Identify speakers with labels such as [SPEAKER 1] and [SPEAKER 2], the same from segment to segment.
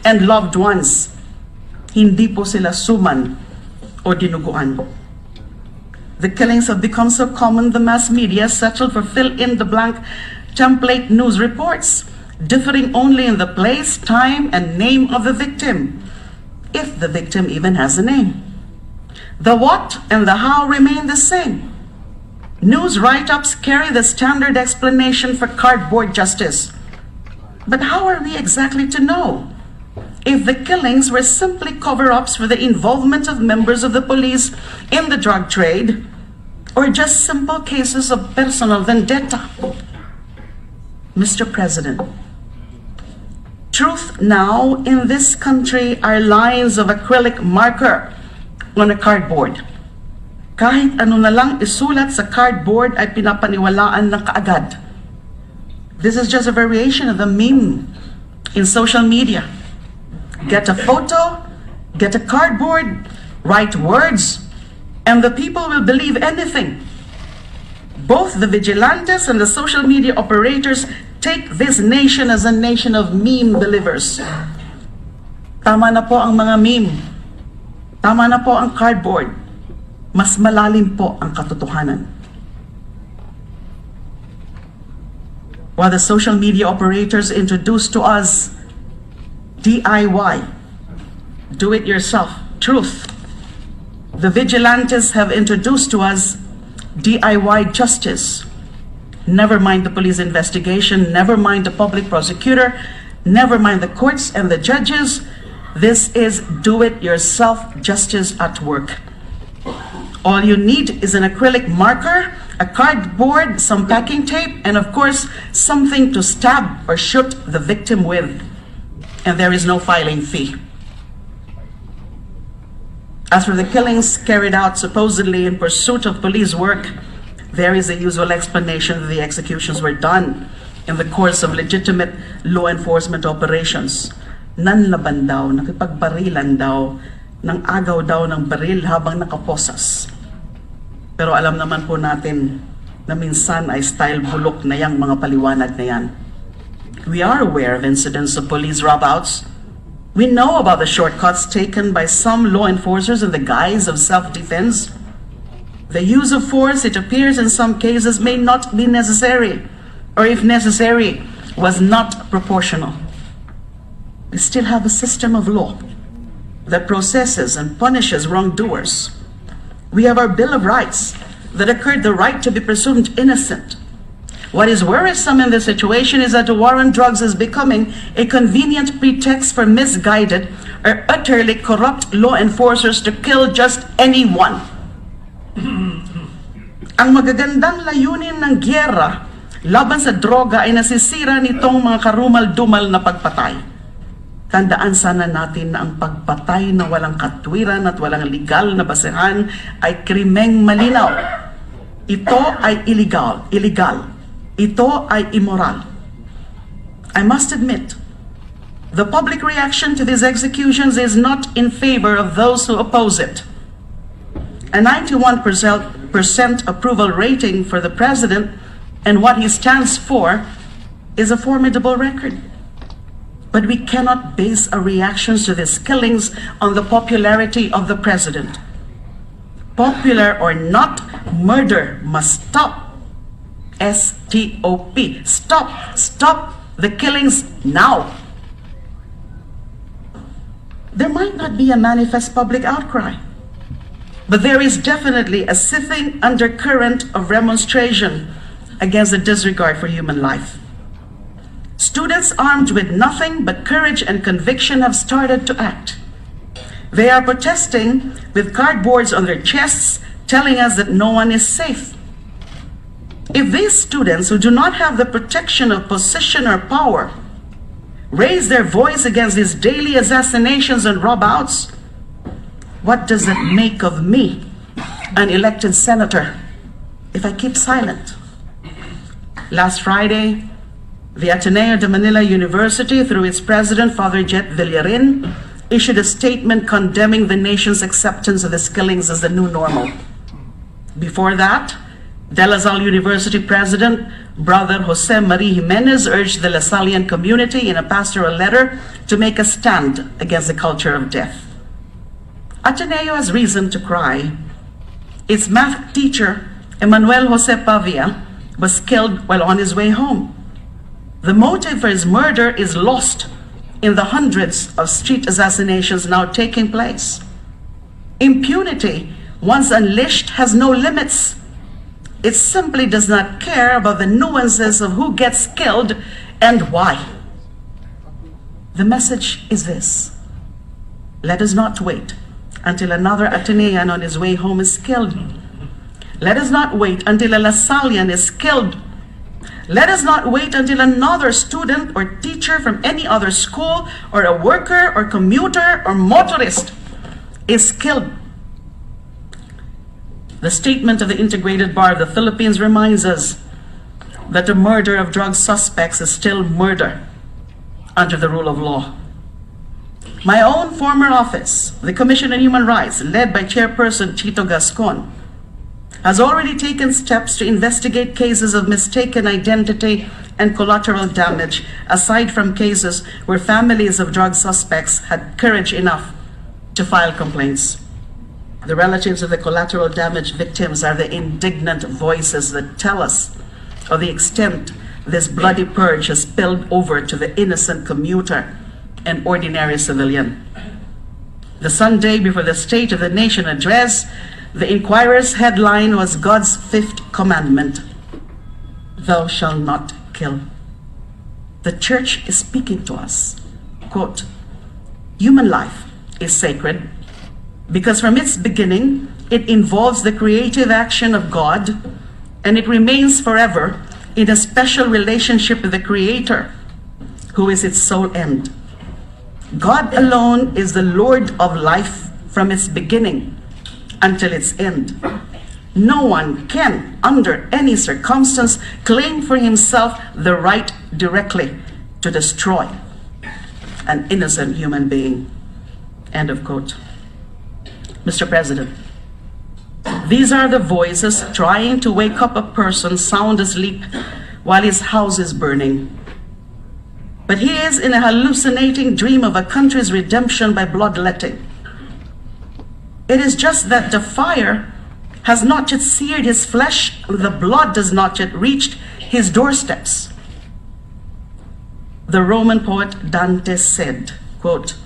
[SPEAKER 1] and loved ones. Hindi po sila suman o dinuguan. The killings have become so common, the mass media settled for fill-in-the-blank template news reports, differing only in the place, time, and name of the victim, if the victim even has a name. The what and the how remain the same. News write-ups carry the standard explanation for cardboard justice. But how are we exactly to know if the killings were simply cover-ups for the involvement of members of the police in the drug trade, or just simple cases of personal vendetta? Mr. President, truth now in this country are lines of acrylic marker on a cardboard. Kahit ano na lang isulat sa cardboard ay pinapaniwalaan ng kaagad. This is just a variation of the meme in social media. Get a photo, get a cardboard, write words, and the people will believe anything. Both the vigilantes and the social media operators take this nation as a nation of meme believers. Tama na po ang mga meme. Tama na po ang cardboard. Mas malalim po ang katotohanan. While the social media operators introduce to us DIY, do-it-yourself, truth, the vigilantes have introduced to us DIY justice. Never mind the police investigation, never mind the public prosecutor, never mind the courts and the judges. This is do-it-yourself justice at work. All you need is an acrylic marker, a cardboard, some packing tape, and of course, something to stab or shoot the victim with. And there is no filing fee. As for the killings carried out supposedly in pursuit of police work, there is a usual explanation that the executions were done in the course of legitimate law enforcement operations. Nanlaban daw, nakipagbarilan daw, ng agaw daw ng baril habang nakaposas. Pero alam naman po natin na minsan ay style bulok na yang mga paliwanag na yan. We are aware of incidents of police rob-outs. We know about the shortcuts taken by some law enforcers in the guise of self-defense. The use of force, it appears in some cases, may not be necessary, or if necessary, was not proportional. We still have a system of law that processes and punishes wrongdoers. We have our Bill of Rights that accorded the right to be presumed innocent. What is worrisome in this situation is that the war on drugs is becoming a convenient pretext for misguided or utterly corrupt law enforcers to kill just anyone. Ang magagandang layunin ng gyera laban sa droga ay nasisira nitong mga karumal-dumal na pagpatay. Tandaan sana natin na ang pagpatay na walang katwiran at walang legal na basehan ay krimeng malinaw. Ito ay illegal. Ito ay immoral. I must admit, the public reaction to these executions is not in favor of those who oppose it. A 91% approval rating for the president and what he stands for is a formidable record. But we cannot base our reactions to these killings on the popularity of the president. Popular or not, murder must stop. S-T-O-P. Stop. Stop the killings now. There might not be a manifest public outcry, but there is definitely a seething undercurrent of remonstration against the disregard for human life. Students armed with nothing but courage and conviction have started to act. They are protesting with cardboards on their chests, telling us that no one is safe. If these students who do not have the protection of position or power raise their voice against these daily assassinations and rob-outs, what does it make of me, an elected senator, if I keep silent? Last Friday, the Ateneo de Manila University, through its president, Father Jet Villarin, issued a statement condemning the nation's acceptance of these killings as the new normal. Before that, De La Salle University President Brother Jose Marie Jimenez urged the Lasallian community in a pastoral letter to make a stand against the culture of death. Ateneo has reason to cry. Its math teacher, Emmanuel Jose Pavia, was killed while on his way home. The motive for his murder is lost in the hundreds of street assassinations now taking place. Impunity, once unleashed, has no limits. It simply does not care about the nuances of who gets killed and why. The message is this: let us not wait until another Atenean on his way home is killed. Let us not wait until a Lasallian is killed. Let us not wait until another student or teacher from any other school, or a worker or commuter or motorist is killed. The statement of the Integrated Bar of the Philippines reminds us that the murder of drug suspects is still murder under the rule of law. My own former office, the Commission on Human Rights, led by Chairperson Chito Gascon, has already taken steps to investigate cases of mistaken identity and collateral damage, aside from cases where families of drug suspects had courage enough to file complaints. The relatives of the collateral damage victims are the indignant voices that tell us of the extent this bloody purge has spilled over to the innocent commuter and ordinary civilian. The Sunday before the State of the Nation address, the Inquirer's headline was God's fifth commandment: thou shalt not kill. The church is speaking to us. Quote, human life is sacred because from its beginning, it involves the creative action of God, and it remains forever in a special relationship with the Creator, who is its sole end. God alone is the Lord of life from its beginning until its end. No one can, under any circumstance, claim for himself the right directly to destroy an innocent human being. End of quote. Mr. President, these are the voices trying to wake up a person sound asleep while his house is burning. But he is in a hallucinating dream of a country's redemption by bloodletting. It is just that the fire has not yet seared his flesh, and the blood has not yet reached his doorsteps. The Roman poet Dante said, quote,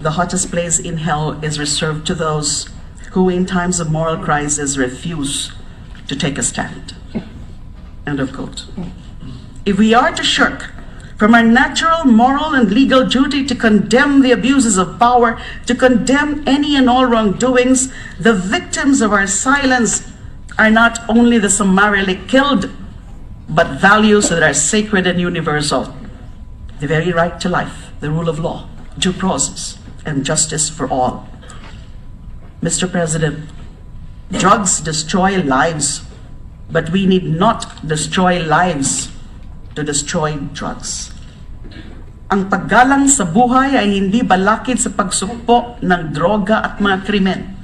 [SPEAKER 1] the hottest place in hell is reserved to those who in times of moral crisis refuse to take a stand. End of quote. If we are to shirk from our natural, moral, and legal duty to condemn the abuses of power, to condemn any and all wrongdoings, the victims of our silence are not only the summarily killed, but values that are sacred and universal. The very right to life, the rule of law, due process, and justice for all. Mr. President, drugs destroy lives, but we need not destroy lives to destroy drugs. Ang paggalang sa buhay ay hindi balakid sa pagsugpo ng droga at mga krimen.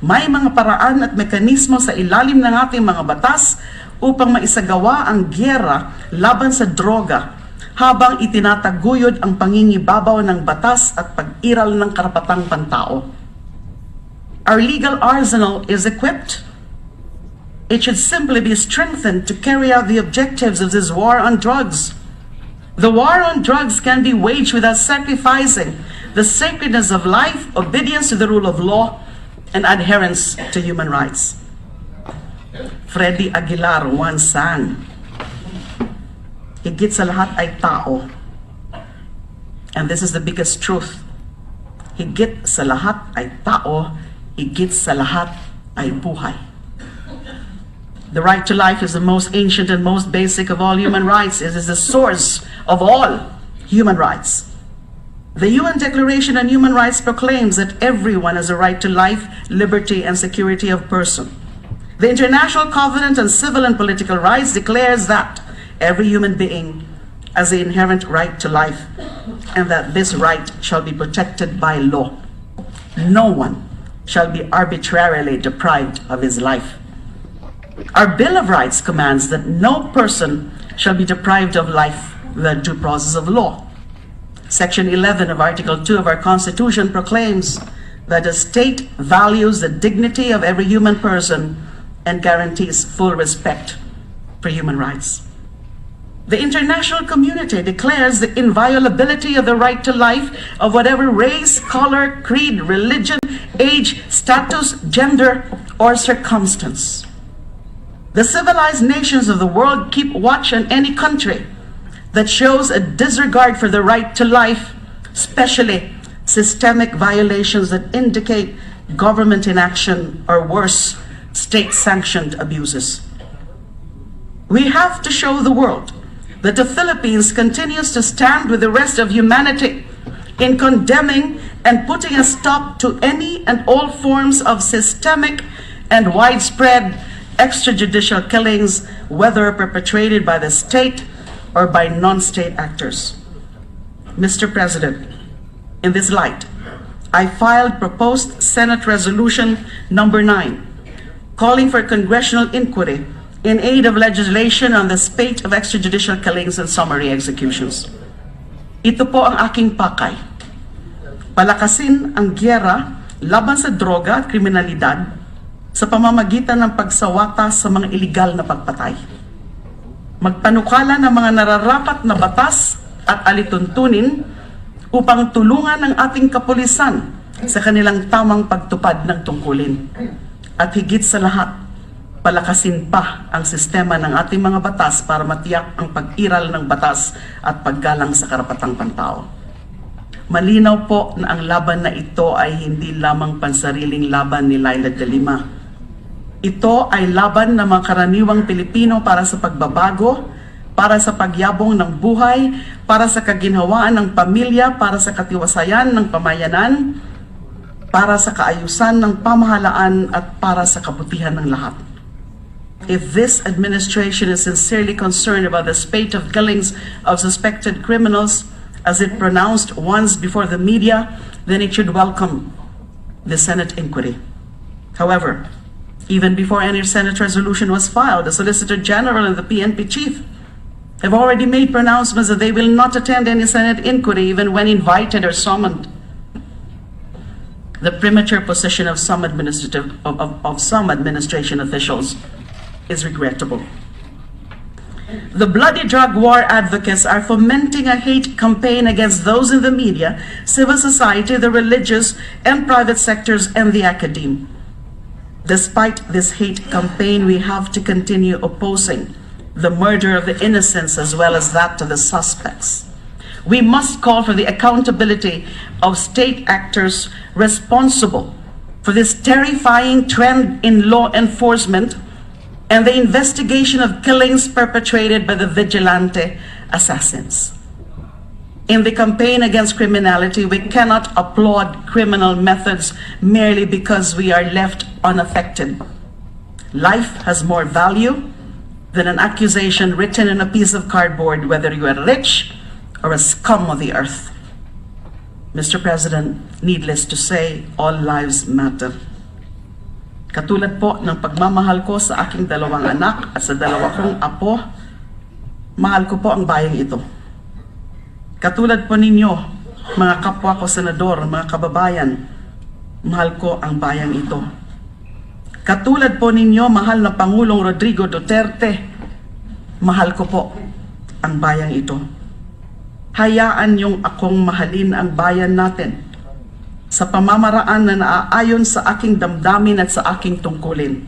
[SPEAKER 1] May mga paraan at mekanismo sa ilalim ng ating mga batas upang maisagawa ang gyera laban sa droga, habang itinataguyod ang pangingibabaw ng batas at pag-iral ng karapatang pantao. Our legal arsenal is equipped. It should simply be strengthened to carry out the objectives of this war on drugs. The war on drugs can be waged without sacrificing the sacredness of life, obedience to the rule of law, and adherence to human rights. Freddy Aguilar once sang, higit sa lahat ay tao. And this is the biggest truth. Higit sa lahat ay tao, higit sa lahat ay buhay. The right to life is the most ancient and most basic of all human rights. It is the source of all human rights. The UN Declaration on Human Rights proclaims that everyone has a right to life, liberty, and security of person. The International Covenant on Civil and Political Rights declares that every human being has the inherent right to life, and that this right shall be protected by law. No one shall be arbitrarily deprived of his life. Our Bill of Rights commands that no person shall be deprived of life without due process of law. Section 11 of Article 2 of our Constitution proclaims that the state values the dignity of every human person and guarantees full respect for human rights. The international community declares the inviolability of the right to life of whatever race, color, creed, religion, age, status, gender, or circumstance. The civilized nations of the world keep watch on any country that shows a disregard for the right to life, especially systemic violations that indicate government inaction or worse, state-sanctioned abuses. We have to show the world that the Philippines continues to stand with the rest of humanity in condemning and putting a stop to any and all forms of systemic and widespread extrajudicial killings, whether perpetrated by the state or by non-state actors. Mr. President, in this light, I filed proposed Senate Resolution number 9, calling for congressional inquiry in aid of legislation on the spate of extrajudicial killings and summary executions. Ito po ang aking pakay. Palakasin ang gyera laban sa droga at kriminalidad sa pamamagitan ng pagsawata sa mga iligal na pagpatay. Magpanukala ng mga nararapat na batas at alituntunin upang tulungan ang ating kapulisan sa kanilang tamang pagtupad ng tungkulin. At higit sa lahat, palakasin pa ang sistema ng ating mga batas para matiyak ang pag-iral ng batas at paggalang sa karapatang pantao. Malinaw po na ang laban na ito ay hindi lamang pansariling laban ni Leila de Lima. Ito ay laban ng mga karaniwang Pilipino para sa pagbabago, para sa pagyabong ng buhay, para sa kaginhawaan ng pamilya, para sa katiwasayan ng pamayanan, para sa kaayusan ng pamahalaan at para sa kabutihan ng lahat. If this administration is sincerely concerned about the spate of killings of suspected criminals, as it pronounced once before the media, then it should welcome the Senate inquiry. However, even before any Senate resolution was filed, the Solicitor General and the PNP chief have already made pronouncements that they will not attend any Senate inquiry even when invited or summoned. The premature position of some administration officials is regrettable. The bloody drug war advocates are fomenting a hate campaign against those in the media, civil society, the religious and private sectors, and the academe. Despite this hate campaign, we have to continue opposing the murder of the innocents as well as that of the suspects. We must call for the accountability of state actors responsible for this terrifying trend in law enforcement and the investigation of killings perpetrated by the vigilante assassins. In the campaign against criminality, we cannot applaud criminal methods merely because we are left unaffected. Life has more value than an accusation written in a piece of cardboard, whether you are rich or a scum of the earth. Mr. President, needless to say, all lives matter. Katulad po ng pagmamahal ko sa aking dalawang anak at sa dalawa kong apo, mahal ko po ang bayang ito. Katulad po ninyo, mga kapwa ko senador, mga kababayan, mahal ko ang bayang ito. Katulad po ninyo, mahal na Pangulong Rodrigo Duterte, mahal ko po ang bayang ito. Hayaan niyong akong mahalin ang bayan natin sa pamamaraan na naaayon sa aking damdamin at sa aking tungkulin.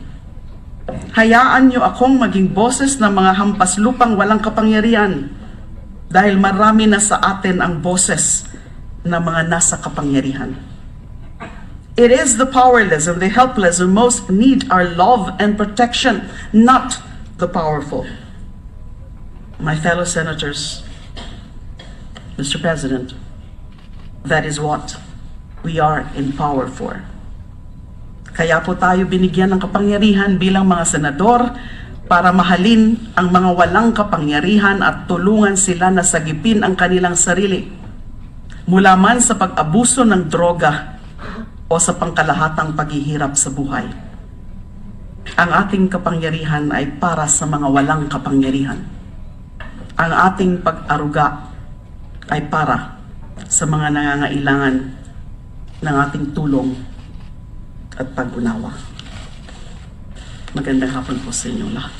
[SPEAKER 1] Hayaan niyo akong maging boses ng mga hampas lupang walang kapangyarihan dahil marami na sa atin ang boses ng mga nasa kapangyarihan. It is the powerless and the helpless who most need our love and protection, not the powerful. My fellow senators, Mr. President, that is what we are in power for. Kaya po tayo binigyan ng kapangyarihan bilang mga senador para mahalin ang mga walang kapangyarihan at tulungan sila na sagipin ang kanilang sarili mula man sa pag-abuso ng droga o sa pangkalahatang paghihirap sa buhay. Ang ating kapangyarihan ay para sa mga walang kapangyarihan. ang ating pag-aruga ay para sa mga nangangailangan ng ating tulong at pag-unawa. Magandang hapon po sa inyo lahat.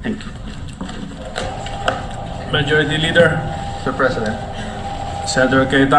[SPEAKER 1] Thank you.
[SPEAKER 2] Majority Leader,
[SPEAKER 3] Mr. President.
[SPEAKER 2] Senator Cayetano.